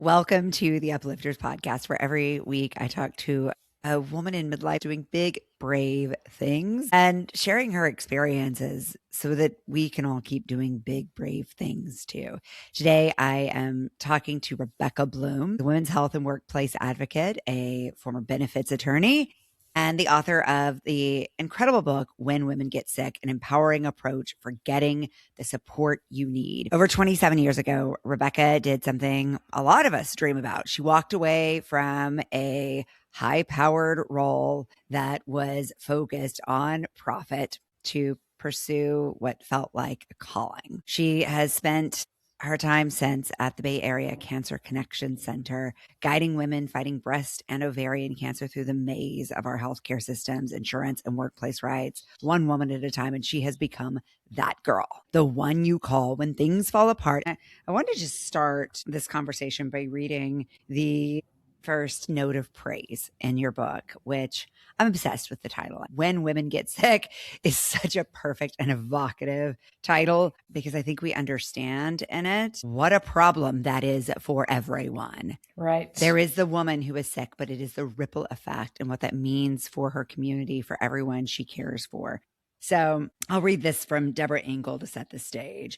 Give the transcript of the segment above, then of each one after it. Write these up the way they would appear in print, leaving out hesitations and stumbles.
Welcome to the Uplifters Podcast, where every week I talk to a woman in midlife doing big, brave things and sharing her experiences so that we can all keep doing big, brave things too. Today, I am talking to Rebecca Bloom, the women's health and workplace advocate, a former benefits attorney, and the author of the incredible book, When Women Get Sick, an empowering approach for getting the support you need. Over 27 years ago, Rebecca did something a lot of us dream about. She walked away from a high-powered role that was focused on profit to pursue what felt like a calling. She has spent her time since at the Bay Area Cancer Connection Center, guiding women fighting breast and ovarian cancer through the maze of our healthcare systems, insurance, and workplace rights, one woman at a time. And she has become that girl, the one you call when things fall apart. I want to just start this conversation by reading the first note of praise in your book, which I'm obsessed with the title. When Women Get Sick is such a perfect and evocative title because I think we understand in it what a problem that is for everyone. Right. There is the woman who is sick, but it is the ripple effect and what that means for her community, for everyone she cares for. So I'll read this from Deborah Engel to set the stage.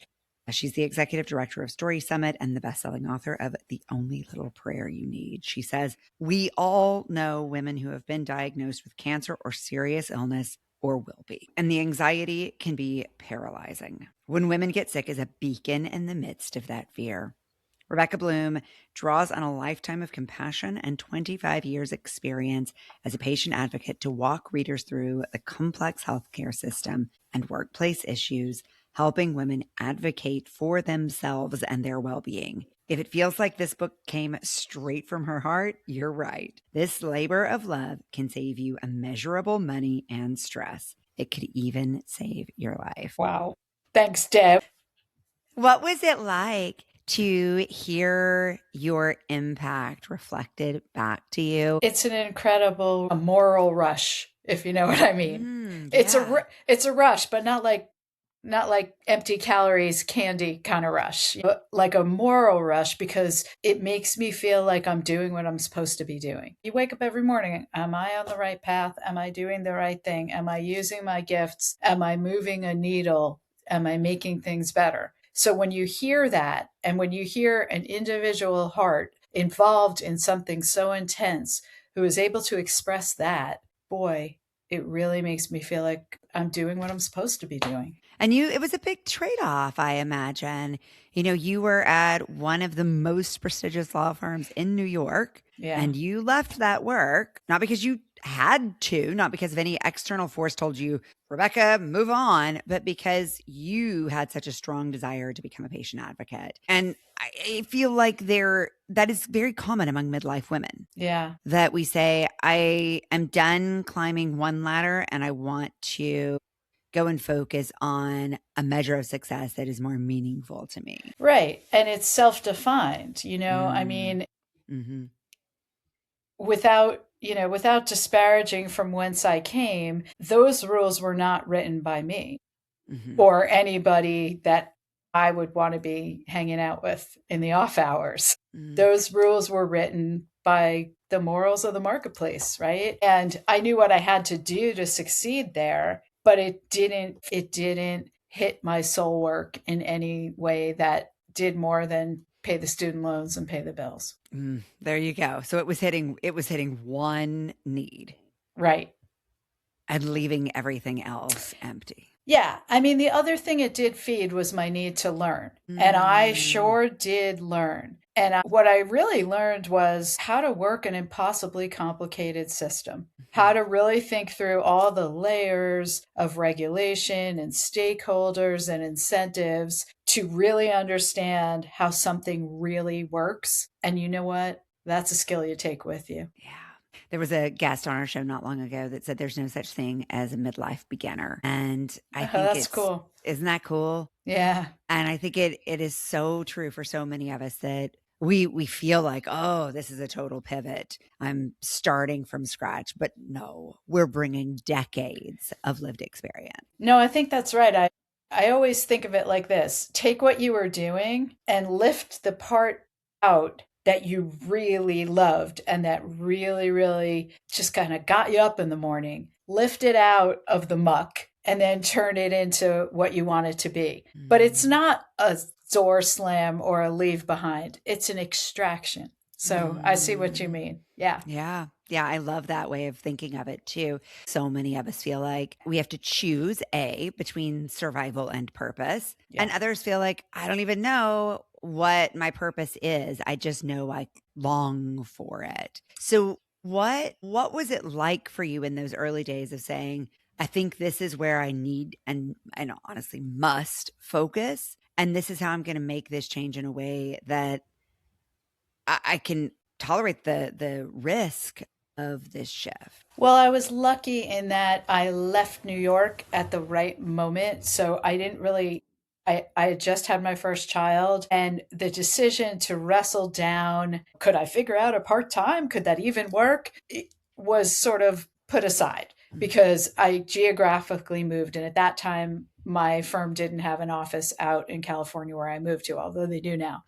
She's the executive director of Story Summit and the best-selling author of The Only Little Prayer You Need. She says, we all know women who have been diagnosed with cancer or serious illness or will be. And the anxiety can be paralyzing. When Women Get Sick is a beacon in the midst of that fear. Rebecca Bloom draws on a lifetime of compassion and 25 years experience as a patient advocate to walk readers through the complex healthcare system and workplace issues, helping women advocate for themselves and their well-being. If it feels like this book came straight from her heart, you're right. This labor of love can save you immeasurable money and stress. It could even save your life. Wow. Thanks, Deb. What was it like to hear your impact reflected back to you? It's an incredible moral rush, if you know what I mean. Yeah. It's a rush, but not like empty calories candy kind of rush, but like a moral rush because it makes me feel like I'm doing what I'm supposed to be doing. You wake up every morning. Am I on the right path? Am I doing the right thing? Am I using my gifts? Am I moving a needle? Am I making things better? So when you hear that, and when you hear an individual heart involved in something so intense who is able to express that, boy, it really makes me feel like I'm doing what I'm supposed to be doing. And it was a big trade-off, I imagine. You were at one of the most prestigious law firms in New York, and you left that work, not because you had to, not because of any external force told you, Rebecca, move on, but because you had such a strong desire to become a patient advocate. And I feel like that is very common among midlife women. Yeah. That we say, I am done climbing one ladder and I want to go and focus on a measure of success that is more meaningful to me. Right. And it's self-defined, I mean, without disparaging from whence I came, those rules were not written by me or anybody that I would want to be hanging out with in the off hours. Those rules were written by the morals of the marketplace, right? And I knew what I had to do to succeed there, but it didn't hit my soul work in any way that did more than pay the student loans and pay the bills. There you go. So it was hitting one need. Right. And leaving everything else empty. Yeah. I mean, the other thing it did feed was my need to learn. And I sure did learn. And what I really learned was how to work an impossibly complicated system, how to really think through all the layers of regulation and stakeholders and incentives to really understand how something really works. And you know what? That's a skill you take with you. Yeah. There was a guest on our show not long ago that said there's no such thing as a midlife beginner. And I think that's cool. Isn't that cool? Yeah. And I think it is so true for so many of us that we feel like, oh, this is a total pivot. I'm starting from scratch. But no, we're bringing decades of lived experience. No, I think that's right. I always think of it like this. Take what you were doing and lift the part out that you really loved and that really, really just kind of got you up in the morning, lift it out of the muck and then turn it into what you want it to be. But it's not a door slam or a leave behind. It's an extraction. So I see what you mean. Yeah. Yeah. Yeah. I love that way of thinking of it too. So many of us feel like we have to choose between survival and purpose. Yeah. And others feel like, I don't even know what my purpose is. I just know I long for it. So what was it like for you in those early days of saying, I think this is where I need and honestly must focus. And this is how I'm going to make this change in a way that I can tolerate the risk of this shift. Well, I was lucky in that I left New York at the right moment. So I didn't really, I had just had my first child, and the decision to wrestle down, could I figure out a part time? Could that even work? It was sort of put aside because I geographically moved. And at that time, my firm didn't have an office out in California where I moved to, although they do now.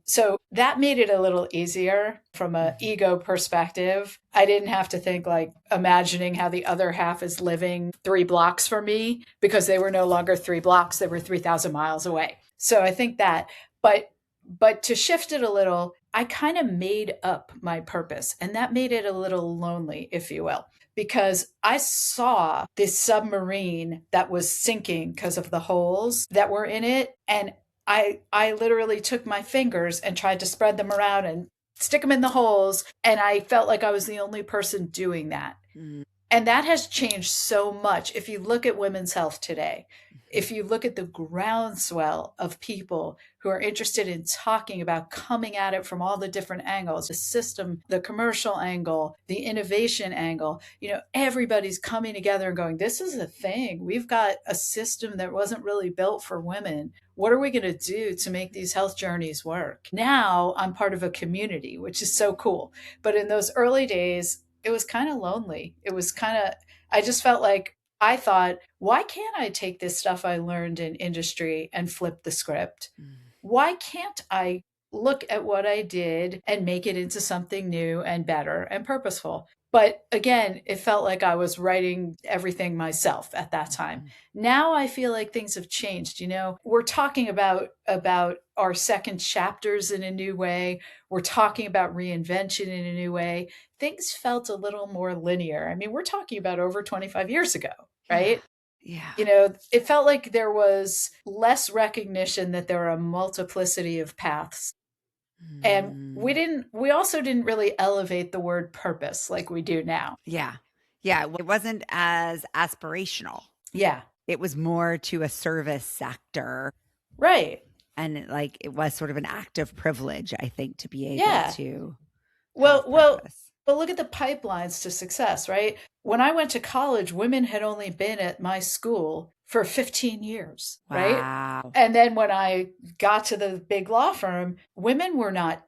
So that made it a little easier from an ego perspective. I didn't have to think like imagining how the other half is living 3 blocks from me, because they were no longer 3 blocks, they were 3,000 miles away. So I think that, but to shift it a little, I kind of made up my purpose, and that made it a little lonely, if you will, because I saw this submarine that was sinking because of the holes that were in it. And I literally took my fingers and tried to spread them around and stick them in the holes. And I felt like I was the only person doing that. Mm. And that has changed so much. If you look at women's health today, if you look at the groundswell of people who are interested in talking about coming at it from all the different angles, the system, the commercial angle, the innovation angle, everybody's coming together and going, this is a thing. We've got a system that wasn't really built for women. What are we going to do to make these health journeys work? Now I'm part of a community, which is so cool. But in those early days, it was kind of lonely. It was I just felt like, I thought, why can't I take this stuff I learned in industry and flip the script? Why can't I look at what I did and make it into something new and better and purposeful? But again, it felt like I was writing everything myself at that time. Now I feel like things have changed. We're talking about our second chapters in a new way. We're talking about reinvention in a new way. Things felt a little more linear. I mean, we're talking about over 25 years ago, right? Yeah. It felt like there was less recognition that there are a multiplicity of paths. And we also didn't really elevate the word purpose like we do now. Yeah. Yeah. It wasn't as aspirational. Yeah. It was more to a service sector. Right. And it was sort of an act of privilege, I think, to be able to. Well, look at the pipelines to success, right? When I went to college, women had only been at my school for 15 years, right? Wow. And then when I got to the big law firm, women were not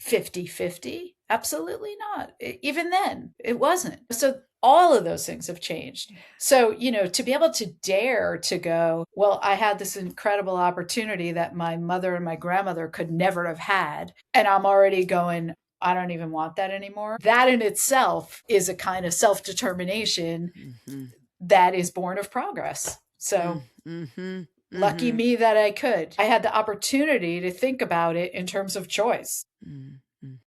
50-50. Absolutely not. Even then, it wasn't. So all of those things have changed. So, to be able to dare to go, well, I had this incredible opportunity that my mother and my grandmother could never have had. And I'm already going, I don't even want that anymore. That in itself is a kind of self-determination that is born of progress. So lucky me that I could. I had the opportunity to think about it in terms of choice.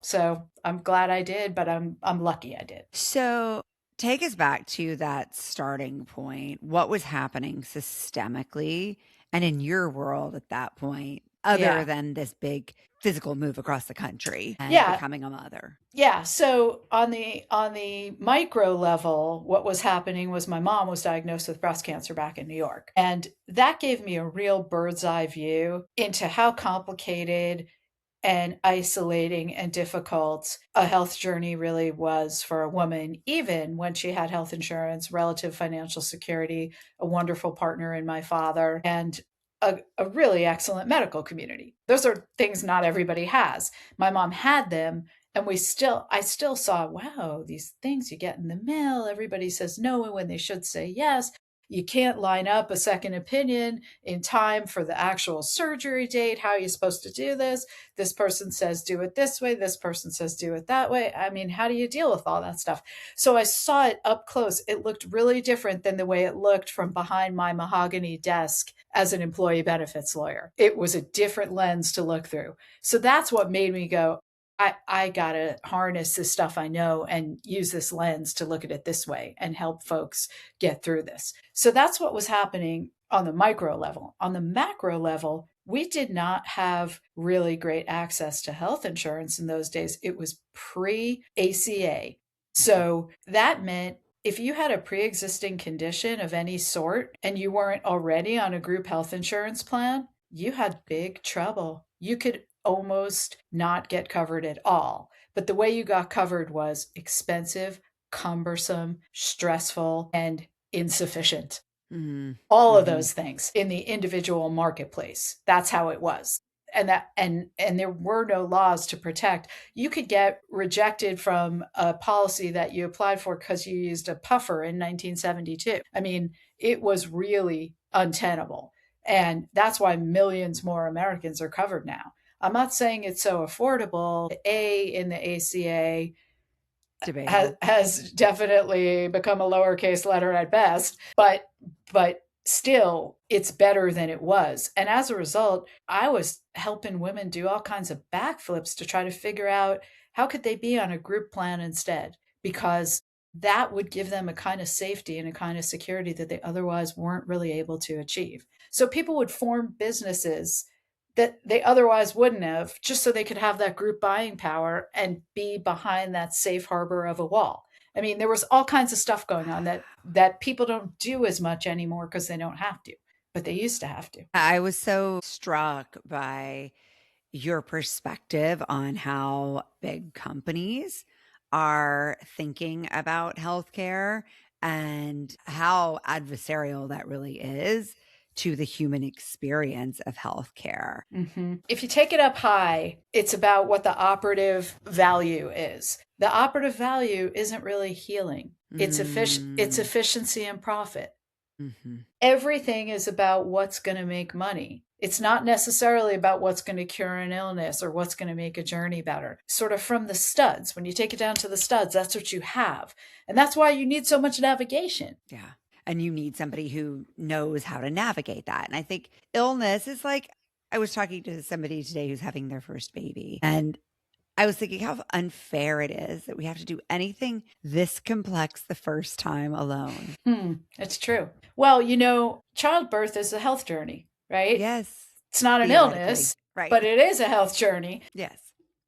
So I'm glad I did, but I'm lucky I did. So take us back to that starting point. What was happening systemically and in your world at that point, other than this big physical move across the country and becoming a mother? Yeah. So on the micro level, what was happening was my mom was diagnosed with breast cancer back in New York. And that gave me a real bird's eye view into how complicated and isolating and difficult a health journey really was for a woman, even when she had health insurance, relative financial security, a wonderful partner in my father, and a really excellent medical community. Those are things not everybody has. My mom had them, and I still saw, wow, these things you get in the mail, everybody says no when they should say yes. You can't line up a second opinion in time for the actual surgery date. How are you supposed to do this? This person says do it this way. This person says do it that way. I mean, how do you deal with all that stuff? So I saw it up close. It looked really different than the way it looked from behind my mahogany desk as an employee benefits lawyer. It was a different lens to look through. So that's what made me go, I got to harness this stuff I know and use this lens to look at it this way and help folks get through this. So that's what was happening on the micro level. On the macro level, we did not have really great access to health insurance in those days. It was pre-ACA. So that meant if you had a pre-existing condition of any sort and you weren't already on a group health insurance plan, you had big trouble. You could almost not get covered at all. But the way you got covered was expensive, cumbersome, stressful, and insufficient. Mm-hmm. All of those things in the individual marketplace. That's how it was. And there were no laws to protect. You could get rejected from a policy that you applied for because you used a puffer in 1972. I mean, it was really untenable. And that's why millions more Americans are covered now. I'm not saying it's so affordable. The A in the ACA has definitely become a lowercase letter at best, but still it's better than it was. And as a result, I was helping women do all kinds of backflips to try to figure out how could they be on a group plan instead, because that would give them a kind of safety and a kind of security that they otherwise weren't really able to achieve. So people would form businesses that they otherwise wouldn't have, just so they could have that group buying power and be behind that safe harbor of a wall. I mean, there was all kinds of stuff going on that people don't do as much anymore because they don't have to, but they used to have to. I was so struck by your perspective on how big companies are thinking about healthcare and how adversarial that really is to the human experience of healthcare. Mm-hmm. If you take it up high, it's about what the operative value is. The operative value isn't really healing. It's efficiency and profit. Mm-hmm. Everything is about what's going to make money. It's not necessarily about what's going to cure an illness or what's going to make a journey better. Sort of from the studs, when you take it down to the studs, that's what you have. And that's why you need so much navigation. Yeah. And you need somebody who knows how to navigate that. And I think illness is like, I was talking to somebody today who's having their first baby, and I was thinking how unfair it is that we have to do anything this complex the first time alone. It's true. Well, childbirth is a health journey, right? Yes. It's not an illness, right? But it is a health journey. Yes.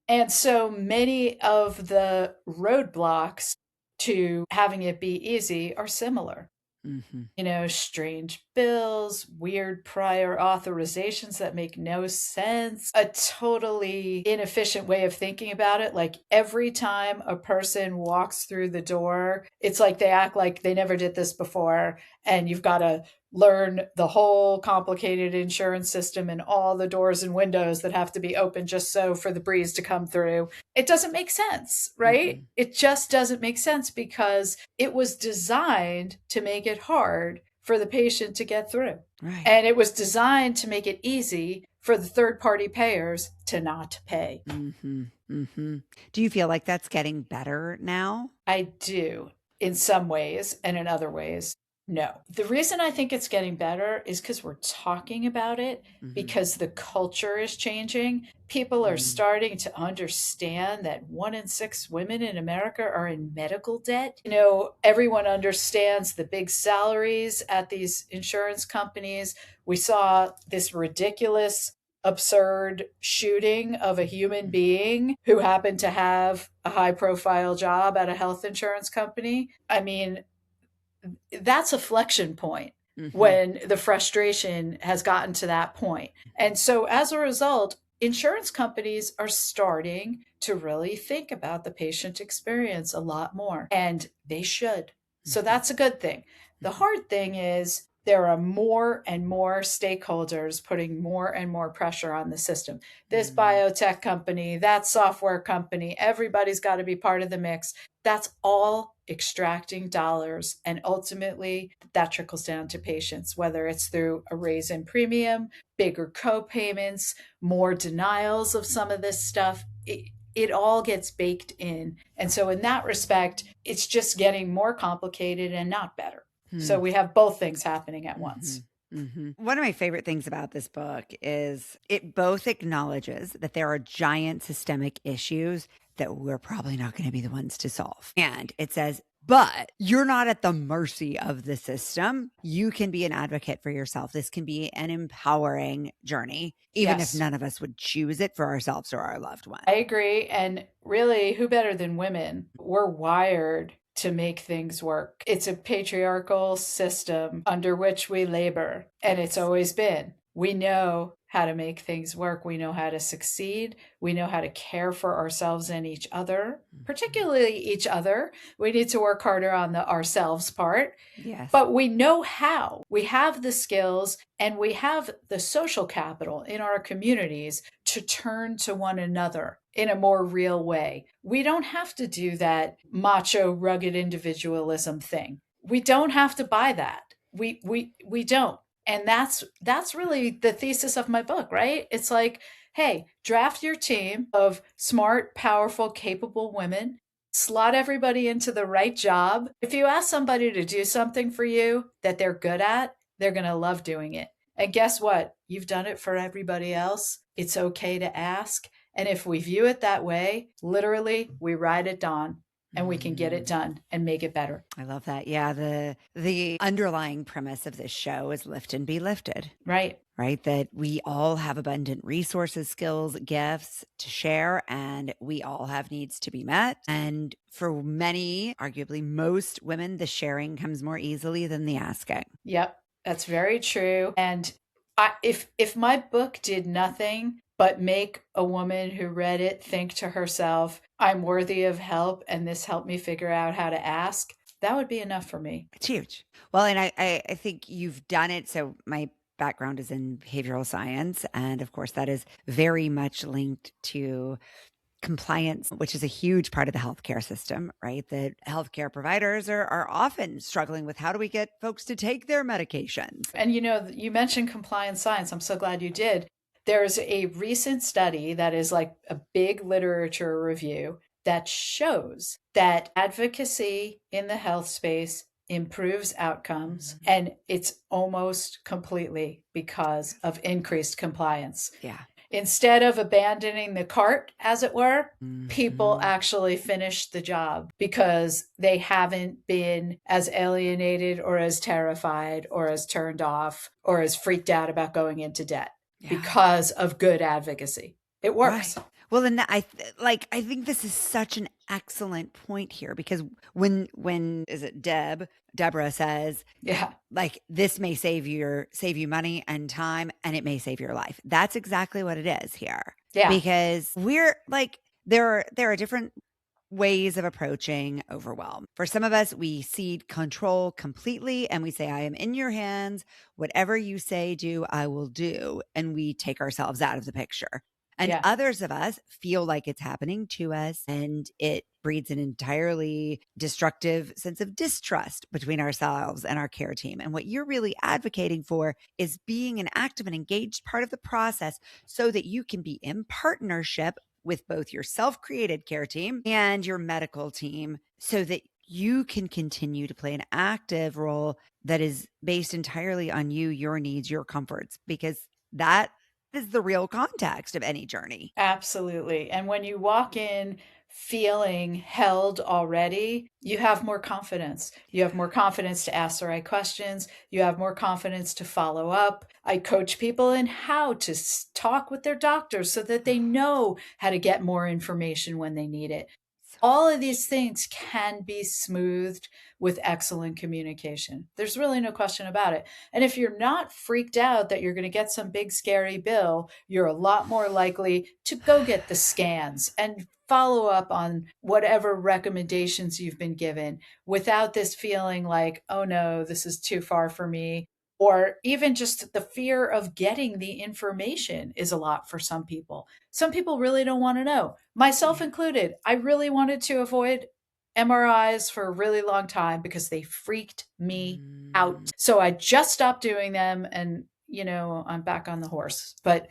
And so many of the roadblocks to having it be easy are similar. Mm-hmm. Strange bills, weird prior authorizations that make no sense, a totally inefficient way of thinking about it. Like every time a person walks through the door, it's like they act like they never did this before. And you've got to learn the whole complicated insurance system and all the doors and windows that have to be open just so for the breeze to come through. It doesn't make sense, right? Mm-hmm. It just doesn't make sense because it was designed to make it hard for the patient to get through. Right. And it was designed to make it easy for the third-party payers to not pay. Mm-hmm. Mm-hmm. Do you feel like that's getting better now? I do, in some ways, and in other ways, no. The reason I think it's getting better is because we're talking about it, because the culture is changing. People are starting to understand that 1 in 6 women in America are in medical debt. Everyone understands the big salaries at these insurance companies. We saw this ridiculous, absurd shooting of a human being who happened to have a high-profile job at a health insurance company. I mean, that's a flexion point when the frustration has gotten to that point. And so as a result, insurance companies are starting to really think about the patient experience a lot more, and they should. So that's a good thing. The hard thing is there are more and more stakeholders putting more and more pressure on the system. This biotech company, that software company, everybody's got to be part of the mix. That's all extracting dollars. And ultimately, that trickles down to patients, whether it's through a raise in premium, bigger co-payments, more denials of some of this stuff. It all gets baked in. And so in that respect, it's just getting more complicated and not better. So we have both things happening at once. One of my favorite things about this book is it both acknowledges that there are giant systemic issues that we're probably not going to be the ones to solve. And it says, but you're not at the mercy of the system. You can be an advocate for yourself. This can be an empowering journey, even if none of us would choose it for ourselves or our loved one. I agree. And really, who better than women? We're wired to make things work. It's a patriarchal system under which we labor, and it's always been. We know how to make things work. We know how to succeed. We know how to care for ourselves and each other, particularly each other. We need to work harder on the ourselves part. Yes. But we know how. We have the skills and we have the social capital in our communities to turn to one another in a more real way. We don't have to do that macho, rugged individualism thing. We don't have to buy that. We don't. And that's really the thesis of my book, right? It's like, hey, draft your team of smart, powerful, capable women, slot everybody into the right job. If you ask somebody to do something for you that they're good at, they're going to love doing it. And guess what? You've done it for everybody else. It's okay to ask. And if we view it that way, literally, we ride at dawn. And we can get it done and make it better. I love that. Yeah, the underlying premise of this show is lift and be lifted. Right. Right? That we all have abundant resources, skills, gifts to share, and we all have needs to be met. And for many, arguably most women, the sharing comes more easily than the asking. Yep, that's very true. And if my book did nothing but make a woman who read it think to herself, I'm worthy of help, and this helped me figure out how to ask, that would be enough for me. It's huge. Well, and I think you've done it. So my background is in behavioral science. And of course, that is very much linked to compliance, which is a huge part of the healthcare system, right? That healthcare providers are often struggling with how do we get folks to take their medications? And you mentioned compliance science. I'm so glad you did. There's a recent study that is like a big literature review that shows that advocacy in the health space improves outcomes, and it's almost completely because of increased compliance. Yeah. Instead of abandoning the cart, as it were, people actually finish the job because they haven't been as alienated or as terrified or as turned off or as freaked out about going into debt. Yeah. Because of good advocacy. It works. Right. Well, and I think this is such an excellent point here, because when is it Deborah says, yeah, like, this may save you money and time, and it may save your life. That's exactly what it is here. Yeah. Because we're like, there are different ways of approaching overwhelm. For some of us, we cede control completely and we say, I am in your hands. Whatever you say, do, I will do. And we take ourselves out of the picture. And others of us feel like it's happening to us, and it breeds an entirely destructive sense of distrust between ourselves and our care team. And what you're really advocating for is being an active and engaged part of the process so that you can be in partnership with both your self-created care team and your medical team, so that you can continue to play an active role that is based entirely on you, your needs, your comforts, because that is the real context of any journey. Absolutely. And when you walk in feeling held already, you have more confidence. You have more confidence to ask the right questions. You have more confidence to follow up. I coach people in how to talk with their doctors so that they know how to get more information when they need it. All of these things can be smoothed with excellent communication. There's really no question about it. And if you're not freaked out that you're going to get some big scary bill, you're a lot more likely to go get the scans and follow up on whatever recommendations you've been given without this feeling like, oh no, this is too far for me, or even just the fear of getting the information is a lot for some people. Some people really don't want to know, myself included. I really wanted to avoid MRIs for a really long time because they freaked me out. So I just stopped doing them, and, I'm back on the horse. But,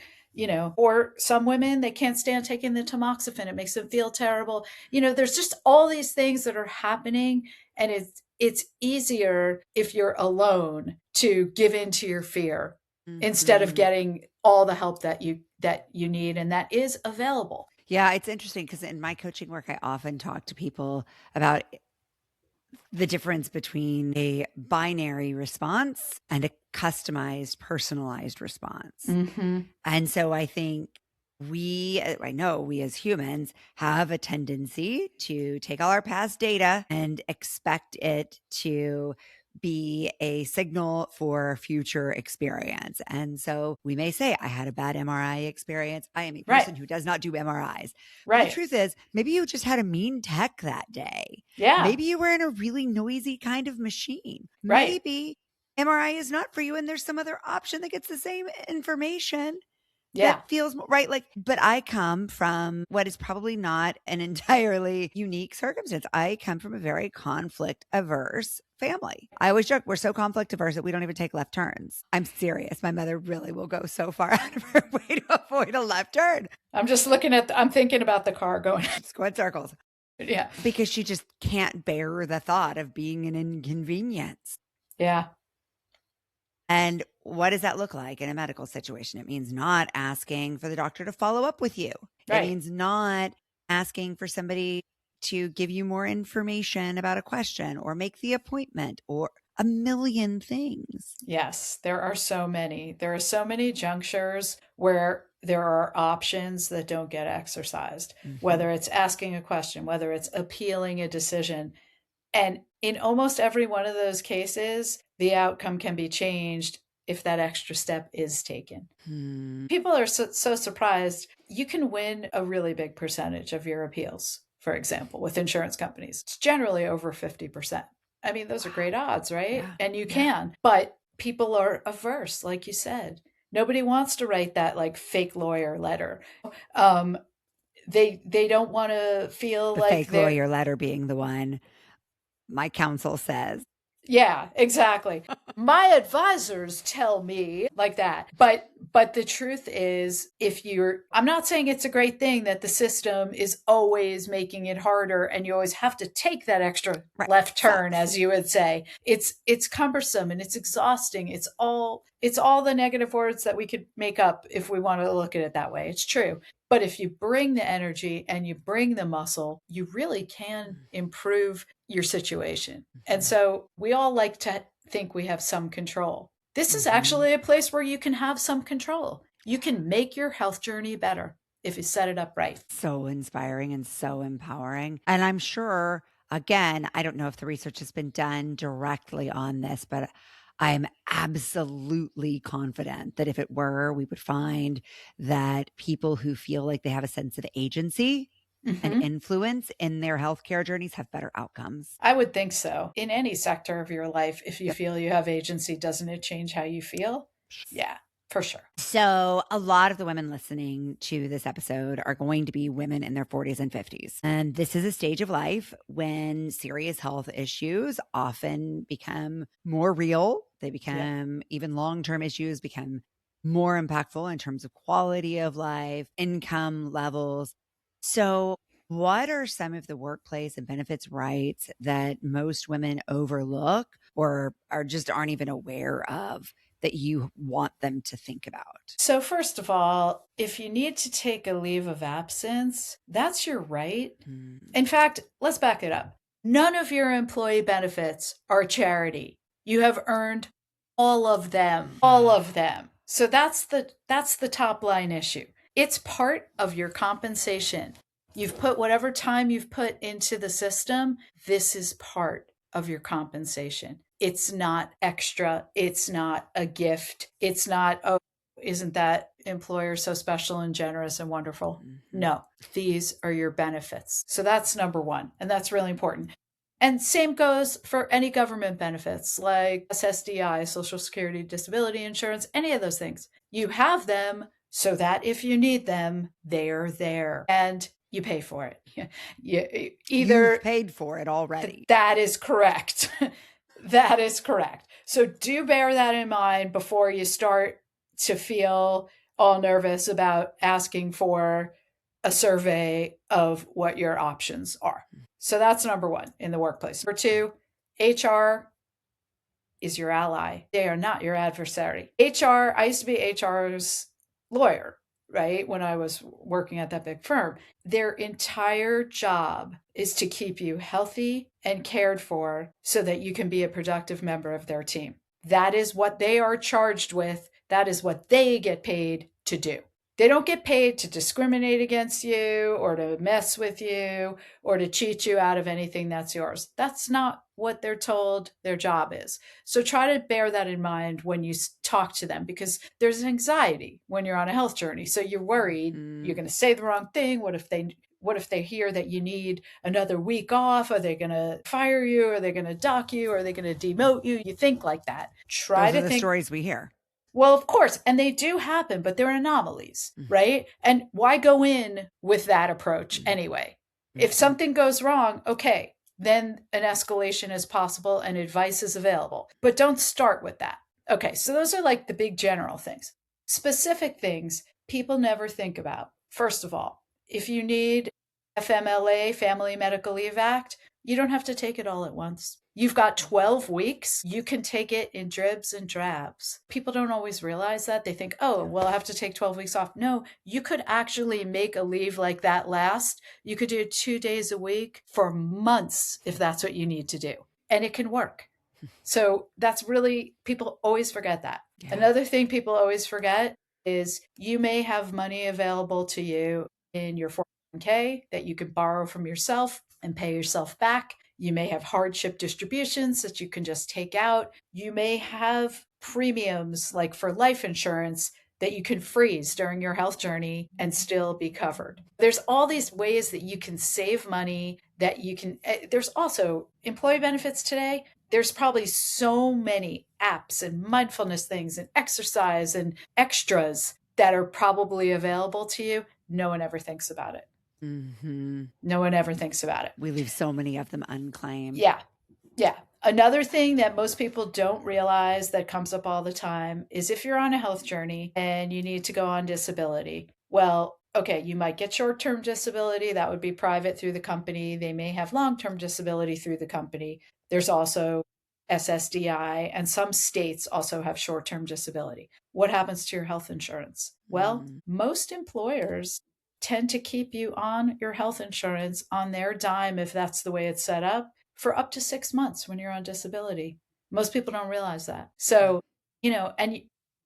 or some women, they can't stand taking the tamoxifen. It makes them feel terrible. There's just all these things that are happening, and it's easier if you're alone to give in to your fear instead of getting all the help that you need and that is available. Yeah, it's interesting because in my coaching work, I often talk to people about the difference between a binary response and a customized, personalized response. And so I think I know we as humans have a tendency to take all our past data and expect it to be a signal for future experience. And so we may say, I had a bad MRI experience. I am a person who does not do MRIs. But the truth is, maybe you just had a mean tech that day. Yeah. Maybe you were in a really noisy kind of machine. Maybe MRI is not for you and there's some other option that gets the same information. That feels right. But I come from what is probably not an entirely unique circumstance. I come from a very conflict averse family. I always joke, we're so conflict averse that we don't even take left turns. I'm serious. My mother really will go so far out of her way to avoid a left turn. I'm just I'm thinking about the car going. Just go in circles. Yeah. Because she just can't bear the thought of being an inconvenience. Yeah. And what does that look like in a medical situation? It means not asking for the doctor to follow up with you. It means not asking for somebody to give you more information about a question or make the appointment or a million things. Yes, there are so many. There are so many junctures where there are options that don't get exercised, whether it's asking a question, whether it's appealing a decision. And in almost every one of those cases, the outcome can be changed if that extra step is taken. People are so surprised. You can win a really big percentage of your appeals, for example, with insurance companies. It's generally over 50%. I mean, those are great odds, right? Yeah. And you can, but people are averse, like you said. Nobody wants to write that fake lawyer letter. They don't want to feel the fake lawyer letter being the one my counsel says. Yeah, exactly. My advisors tell me like that. But the truth is, I'm not saying it's a great thing that the system is always making it harder and you always have to take that extra left turn, as you would say. It's cumbersome and it's exhausting. It's all the negative words that we could make up if we want to look at it that way. It's true. But if you bring the energy and you bring the muscle, you really can improve your situation. And so we all like to think we have some control. This is actually a place where you can have some control. You can make your health journey better if you set it up right. So inspiring and so empowering. And I'm sure, again, I don't know if the research has been done directly on this, but I'm absolutely confident that if it were, we would find that people who feel like they have a sense of agency and influence in their healthcare journeys have better outcomes. I would think so. In any sector of your life, if you feel you have agency, doesn't it change how you feel? Yeah, for sure. So a lot of the women listening to this episode are going to be women in their 40s and 50s. And this is a stage of life when serious health issues often become more real. They become even long-term issues become more impactful in terms of quality of life, income levels. So what are some of the workplace and benefits rights that most women overlook or aren't even aware of that you want them to think about? So first of all, if you need to take a leave of absence, that's your right. In fact, let's back it up. None of your employee benefits are charity. You have earned all of them, So that's the top line issue. It's part of your compensation. You've put whatever time you've put into the system. This is part of your compensation. It's not extra. It's not a gift. It's not, oh, isn't that employer so special and generous and wonderful? No, these are your benefits. So that's number one. And that's really important. And same goes for any government benefits like SSDI, Social Security Disability Insurance, any of those things. You have them so that if you need them, they're there and you pay for it. You've paid for it already. That is correct. That is correct. So do bear that in mind before you start to feel all nervous about asking for a survey of what your options are. So that's number one in the workplace. Number two, HR is your ally. They are not your adversary. HR, I used to be HR's lawyer, right? When I was working at that big firm. Their entire job is to keep you healthy and cared for so that you can be a productive member of their team. That is what they are charged with. That is what they get paid to do. They don't get paid to discriminate against you or to mess with you or to cheat you out of anything that's yours. That's not what they're told their job is. So try to bear that in mind when you talk to them, because there's anxiety when you're on a health journey. So you're worried you're going to say the wrong thing. What if they hear that you need another week off? Are they going to fire you? Are they going to dock you? Are they going to demote you? You think like that. Those are the stories we hear. Well, of course, and they do happen, but they're anomalies, right? And why go in with that approach anyway? If something goes wrong, okay, then an escalation is possible and advice is available. But don't start with that. Okay, so those are like the big general things. Specific things people never think about. First of all, if you need FMLA, Family Medical Leave Act, you don't have to take it all at once. You've got 12 weeks. You can take it in dribs and drabs. People don't always realize that. They think, oh, well, I have to take 12 weeks off. No, you could actually make a leave like that last. You could do 2 days a week for months if that's what you need to do. And it can work. So that's really, people always forget that. Yeah. Another thing people always forget is you may have money available to you in your 401k that you can borrow from yourself and pay yourself back. You may have hardship distributions that you can just take out. You may have premiums like for life insurance that you can freeze during your health journey and still be covered. There's all these ways that you can save money that you can. There's also employee benefits today. There's probably so many apps and mindfulness things and exercise and extras that are probably available to you. No one ever thinks about it. Mm-hmm. No one ever thinks about it. We leave so many of them unclaimed. Yeah. Yeah. Another thing that most people don't realize that comes up all the time is if you're on a health journey and you need to go on disability, well, okay, you might get short-term disability. That would be private through the company. They may have long-term disability through the company. There's also SSDI, and some states also have short-term disability. What happens to your health insurance? Well, most employers tend to keep you on your health insurance on their dime, if that's the way it's set up, for up to 6 months when you're on disability. Most people don't realize that. So, and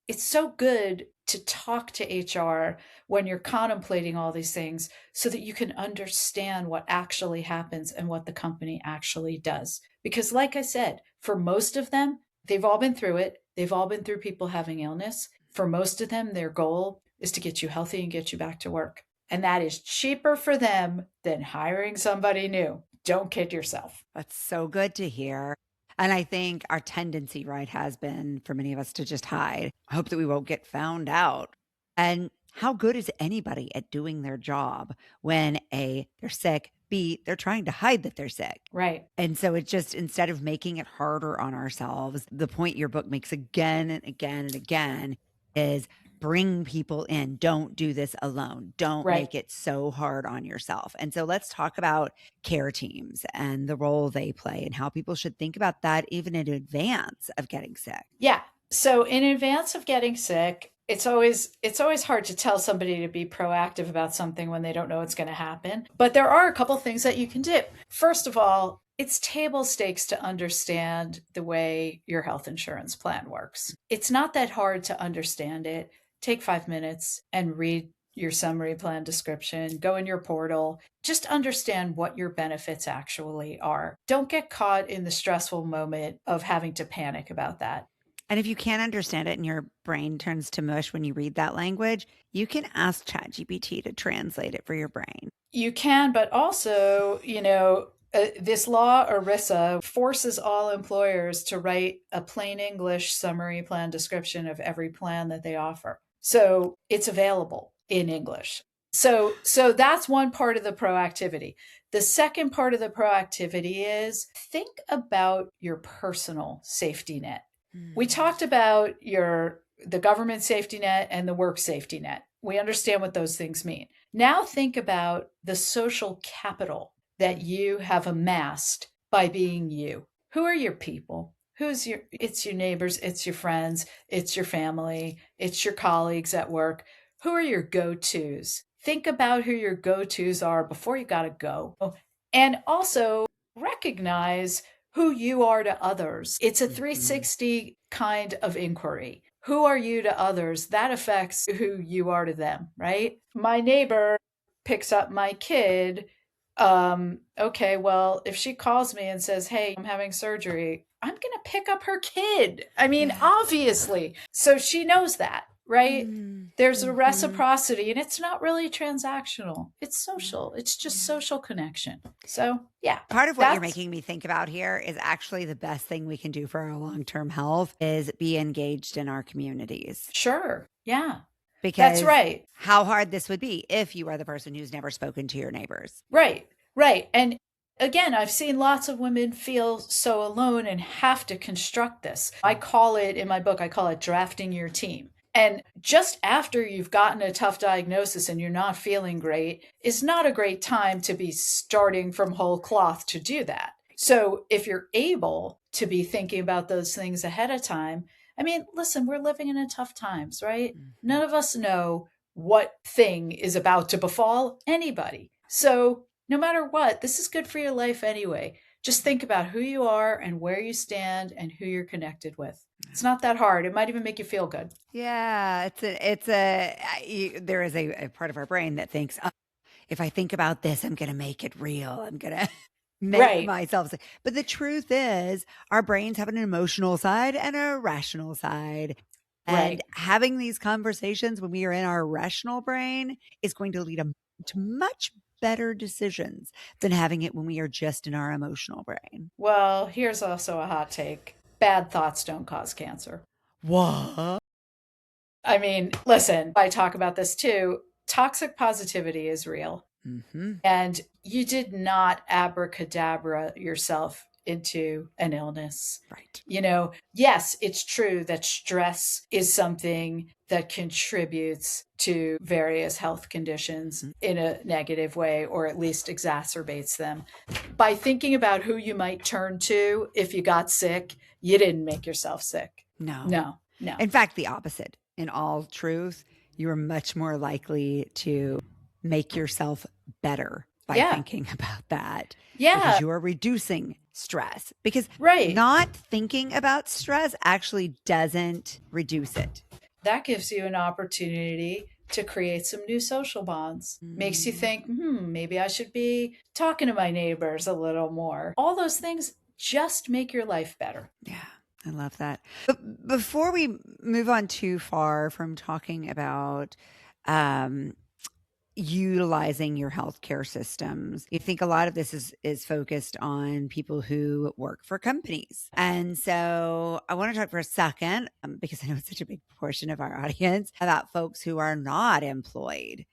it's so good to talk to HR when you're contemplating all these things so that you can understand what actually happens and what the company actually does. Because like I said, for most of them, they've all been through it. They've all been through people having illness. For most of them, their goal is to get you healthy and get you back to work. And that is cheaper for them than hiring somebody new. Don't kid yourself. That's so good to hear. And I think our tendency, right, has been for many of us to just hide. I hope that we won't get found out. And how good is anybody at doing their job when A, they're sick, B, they're trying to hide that they're sick. Right. And so it's just, instead of making it harder on ourselves, the point your book makes again and again and again is bring people in. Don't do this alone. Don't make it so hard on yourself. And so let's talk about care teams and the role they play and how people should think about that even in advance of getting sick. Yeah. So in advance of getting sick, it's always hard to tell somebody to be proactive about something when they don't know what's going to happen. But there are a couple things that you can do. First of all, it's table stakes to understand the way your health insurance plan works. It's not that hard to understand it. Take 5 minutes and read your summary plan description, go in your portal, just understand what your benefits actually are. Don't get caught in the stressful moment of having to panic about that. And if you can't understand it and your brain turns to mush when you read that language, you can ask ChatGPT to translate it for your brain. You can, but also, This law, ERISA, forces all employers to write a plain English summary plan description of every plan that they offer. So it's available in English. So that's one part of the proactivity. The second part of the proactivity is think about your personal safety net. We talked about the government safety net and the work safety net. We understand what those things mean. Now think about the social capital that you have amassed by being you. Who are your people? It's your neighbors, it's your friends, it's your family, it's your colleagues at work. Who are your go-tos? Think about who your go-tos are before you got to go. And also recognize who you are to others. It's a 360 kind of inquiry. Who are you to others? That affects who you are to them, right? My neighbor picks up my kid. Okay, well, if she calls me and says, hey, I'm having surgery, I'm going to pick up her kid. I mean, obviously. So she knows that, right? There's a reciprocity, and it's not really transactional. It's social. It's just social connection. So, yeah. Part of what you're making me think about here is actually the best thing we can do for our long-term health is be engaged in our communities. Sure. Yeah. Because that's right. How hard this would be if you are the person who's never spoken to your neighbors. Right. Right. And again, I've seen lots of women feel so alone and have to construct this. I call it, in my book, I call it drafting your team. And just after you've gotten a tough diagnosis and you're not feeling great is not a great time to be starting from whole cloth to do that. So if you're able to be thinking about those things ahead of time, I mean, listen, we're living in tough times, right? None of us know what thing is about to befall anybody. So no matter what, this is good for your life anyway. Just think about who you are and where you stand and who you're connected with. It's not that hard. It might even make you feel good. Yeah, there is a part of our brain that thinks, oh, if I think about this, I'm going to make it real. I'm going to make myself. But the truth is, our brains have an emotional side and a rational side. And having these conversations when we are in our rational brain is going to lead to much better decisions than having it when we are just in our emotional brain. Well, here's also a hot take. Bad thoughts don't cause cancer. What? I mean, listen, I talk about this too. Toxic positivity is real. And you did not abracadabra yourself into an illness. Right. You know, yes, it's true that stress is something that contributes to various health conditions in a negative way, or at least exacerbates them. By thinking about who you might turn to if you got sick, you didn't make yourself sick. No. In fact, the opposite. In all truth, you are much more likely to make yourself better by thinking about that. Yeah. Because you are reducing stress. Because not thinking about stress actually doesn't reduce it. That gives you an opportunity to create some new social bonds. Makes you think, maybe I should be talking to my neighbors a little more. All those things just make your life better. Yeah. I love that. But before we move on too far from talking about utilizing your healthcare systems, I think a lot of this is focused on people who work for companies. And so I want to talk for a second, because I know it's such a big portion of our audience, about folks who are not employed.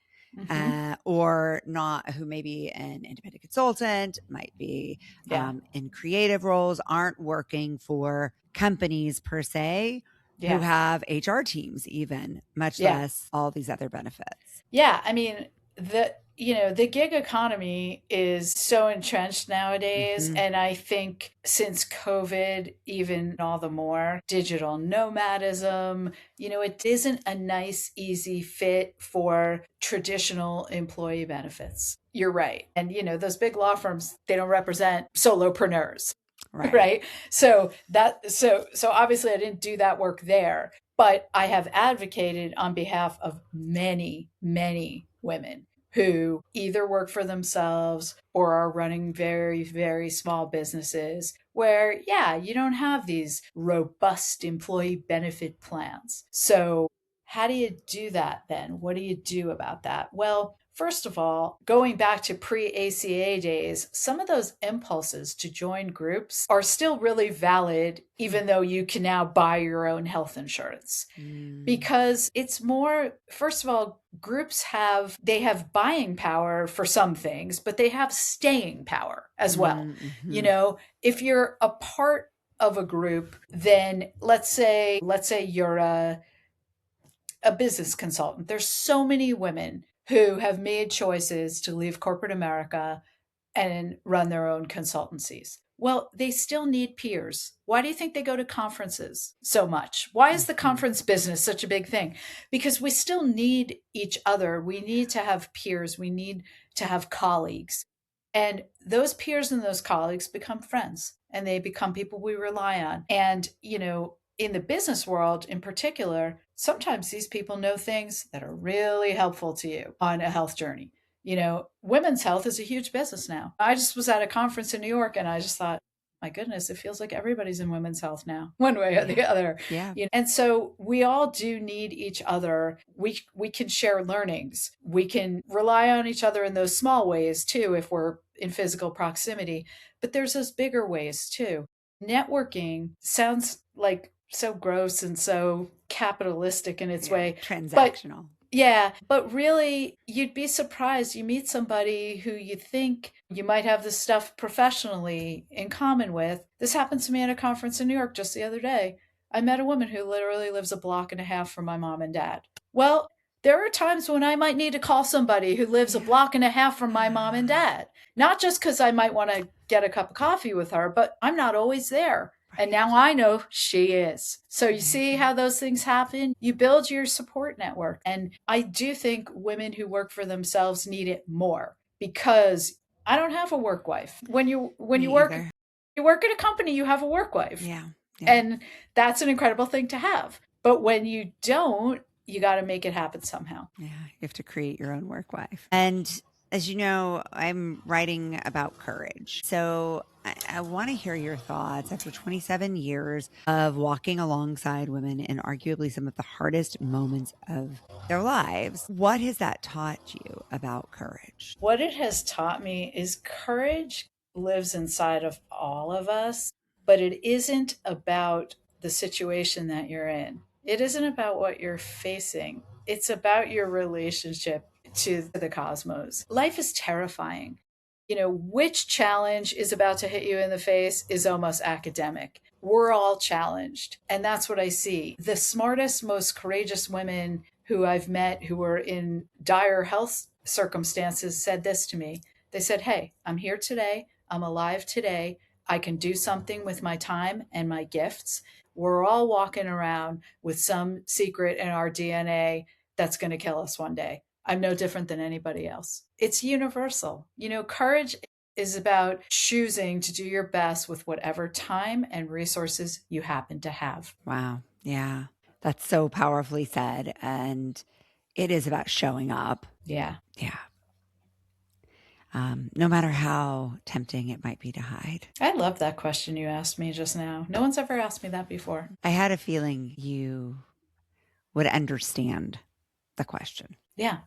Or not, who may be an independent consultant, might be in creative roles, aren't working for companies per se, who have HR teams even, much less all these other benefits. Yeah, I mean, the gig economy is so entrenched nowadays. And I think since COVID, even all the more, digital nomadism, it isn't a nice, easy fit for traditional employee benefits. You're right. And, those big law firms, they don't represent solopreneurs. Right. So obviously I didn't do that work there, but I have advocated on behalf of many, many women who either work for themselves or are running very, very small businesses where, you don't have these robust employee benefit plans. So how do you do that then? What do you do about that? Well, First of all, going back to pre-ACA days, some of those impulses to join groups are still really valid, even though you can now buy your own health insurance. Because it's more, first of all, groups have buying power for some things, but they have staying power as well. If you're a part of a group, then let's say you're a business consultant. There's so many women who have made choices to leave corporate America and run their own consultancies. Well, they still need peers. Why do you think they go to conferences so much? Why is the conference business such a big thing? Because we still need each other. We need to have peers. We need to have colleagues. And those peers and those colleagues become friends, and they become people we rely on. And, in the business world in particular, sometimes these people know things that are really helpful to you on a health journey. Women's health is a huge business now. I just was at a conference in New York, and I just thought, my goodness, it feels like everybody's in women's health now, one way or the other. Yeah. And so we all do need each other. We can share learnings. We can rely on each other in those small ways too, if we're in physical proximity. But there's those bigger ways too. Networking sounds like so gross and so capitalistic in its way. Transactional. But really, you'd be surprised. You meet somebody who you think you might have this stuff professionally in common with. This happened to me at a conference in New York just the other day. I met a woman who literally lives a block and a half from my mom and dad. Well, there are times when I might need to call somebody who lives a block and a half from my mom and dad. Not just because I might want to get a cup of coffee with her, but I'm not always there. And now I know she is. So you see how those things happen? You build your support network. And I do think women who work for themselves need it more, because I don't have a work wife. When you work at a company, you have a work wife. Yeah. And that's an incredible thing to have. But when you don't, you got to make it happen somehow. Yeah. You have to create your own work wife. And as you know, I'm writing about courage. So I want to hear your thoughts after 27 years of walking alongside women in arguably some of the hardest moments of their lives. What has that taught you about courage? What it has taught me is courage lives inside of all of us, but it isn't about the situation that you're in. It isn't about what you're facing. It's about your relationship to the cosmos. Life is terrifying. Which challenge is about to hit you in the face is almost academic. We're all challenged. And that's what I see. The smartest, most courageous women who I've met who were in dire health circumstances said this to me. They said, hey, I'm here today. I'm alive today. I can do something with my time and my gifts. We're all walking around with some secret in our DNA that's going to kill us one day. I'm no different than anybody else. It's universal. Courage is about choosing to do your best with whatever time and resources you happen to have. Wow. Yeah. That's so powerfully said. And it is about showing up. Yeah. Yeah. No matter how tempting it might be to hide. I love that question you asked me just now. No one's ever asked me that before. I had a feeling you would understand the question. Yeah.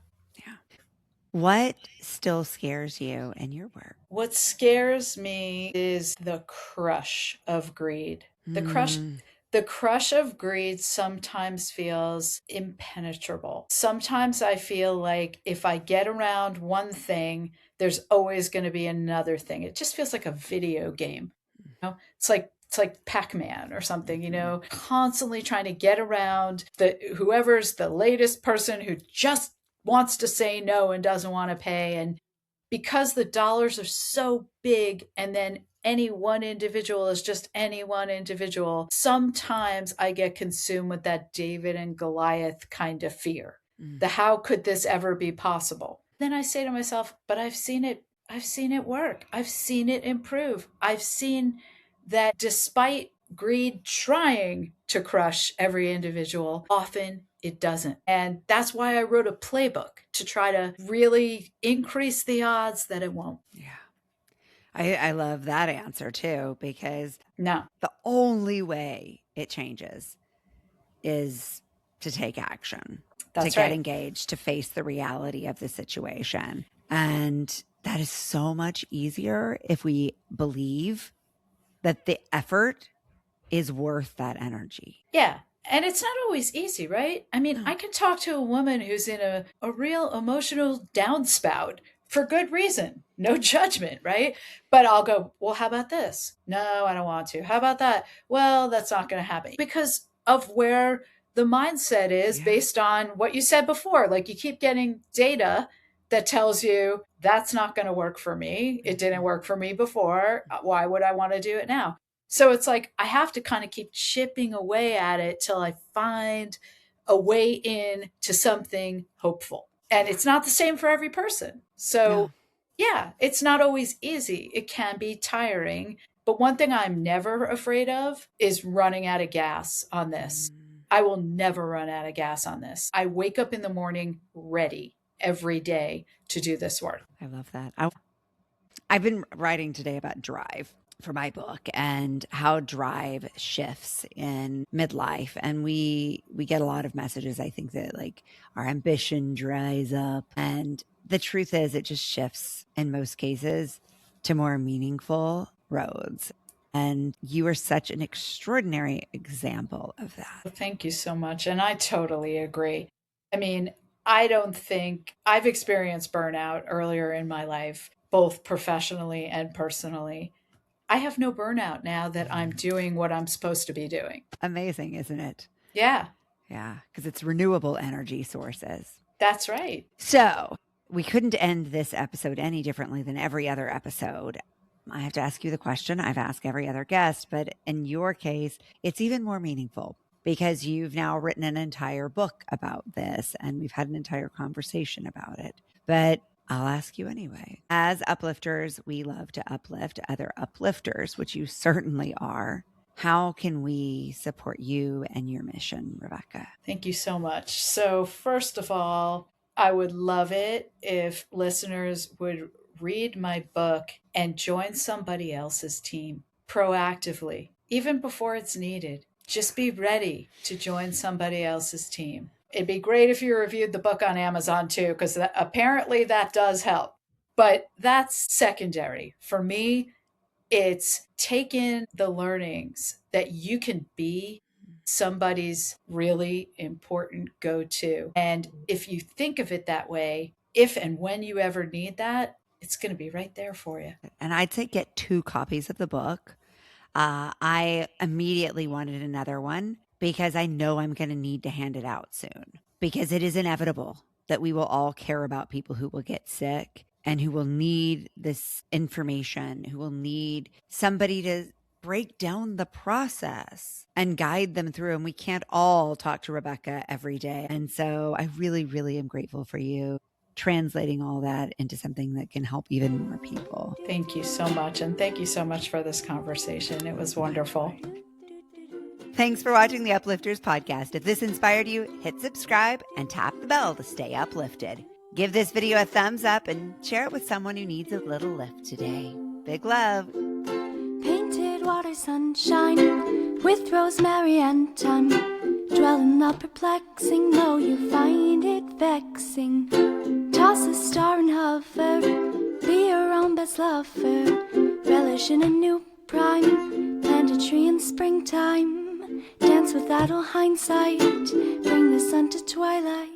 What still scares you in your work? What scares me is the crush of greed. The crush of greed sometimes feels impenetrable. Sometimes I feel like if I get around one thing, there's always going to be another thing. It just feels like a video game. It's like Pac-Man or something, constantly trying to get around whoever's the latest person who just wants to say no and doesn't want to pay. And because the dollars are so big, and then any one individual is just any one individual, sometimes I get consumed with that David and Goliath kind of fear. The how could this ever be possible? Then I say to myself, but I've seen it work. I've seen it improve. I've seen that despite greed trying to crush every individual, often it doesn't. And that's why I wrote a playbook, to try to really increase the odds that it won't. Yeah. I love that answer too, because No. the only way it changes is to take action. That's get right. engaged, to face the reality of the situation. And that is so much easier if we believe that the effort is worth that energy. Yeah. And it's not always easy, right? I mean, No. I can talk to a woman who's in a real emotional downspout for good reason. No judgment, right? But I'll go, well, how about this? No, I don't want to. How about that? Well, that's not going to happen because of where the mindset is Yeah. based on what you said before. Like you keep getting data that tells you that's not going to work for me. It didn't work for me before. Why would I want to do it now? So it's like I have to kind of keep chipping away at it till I find a way in to something hopeful. And it's not the same for every person. So, yeah, it's not always easy. It can be tiring. But one thing I'm never afraid of is running out of gas on this. I will never run out of gas on this. I wake up in the morning ready every day to do this work. I love that. I've been writing today about drive for my book and how drive shifts in midlife. And we get a lot of messages, I think, that like our ambition dries up. And the truth is it just shifts in most cases to more meaningful roads. And you are such an extraordinary example of that. Thank you so much. And I totally agree. I mean, I don't think I've experienced burnout earlier in my life, both professionally and personally. I have no burnout now that I'm doing what I'm supposed to be doing. Amazing, isn't it? Yeah, Yeah, because it's renewable energy sources. that's right. So we couldn't end this episode any differently than every other episode. I have to ask you the question I've asked every other guest, but in your case, it's even more meaningful because you've now written an entire book about this and we've had an entire conversation about it. But I'll ask you anyway. As uplifters, we love to uplift other uplifters, which you certainly are. How can we support you and your mission, Rebecca? Thank you so much. So, first of all, I would love it if listeners would read my book and join somebody else's team proactively, even before it's needed. Just be ready to join somebody else's team. It'd be great if you reviewed the book on Amazon too, because apparently that does help. But that's secondary. For me, it's taking the learnings that you can be somebody's really important go-to. And if you think of it that way, if and when you ever need that, it's going to be right there for you. And I'd say get 2 copies of the book. I immediately wanted another one because I know I'm going to need to hand it out soon because it is inevitable that we will all care about people who will get sick and who will need this information, who will need somebody to break down the process and guide them through. And we can't all talk to Rebecca every day. And so I really, really am grateful for you translating all that into something that can help even more people. Thank you so much. And thank you so much for this conversation. It was wonderful. Thanks for watching the Uplifters Podcast. If this inspired you, hit subscribe and tap the bell to stay uplifted. Give this video a thumbs up and share it with someone who needs a little lift today. Big love. Painted water sunshine with rosemary and thyme. Dwell in the perplexing, though you find it vexing. Toss a star and hover, be your own best lover. Relish in a new prime, plant a tree in springtime. Dance with idle hindsight, bring the sun to twilight.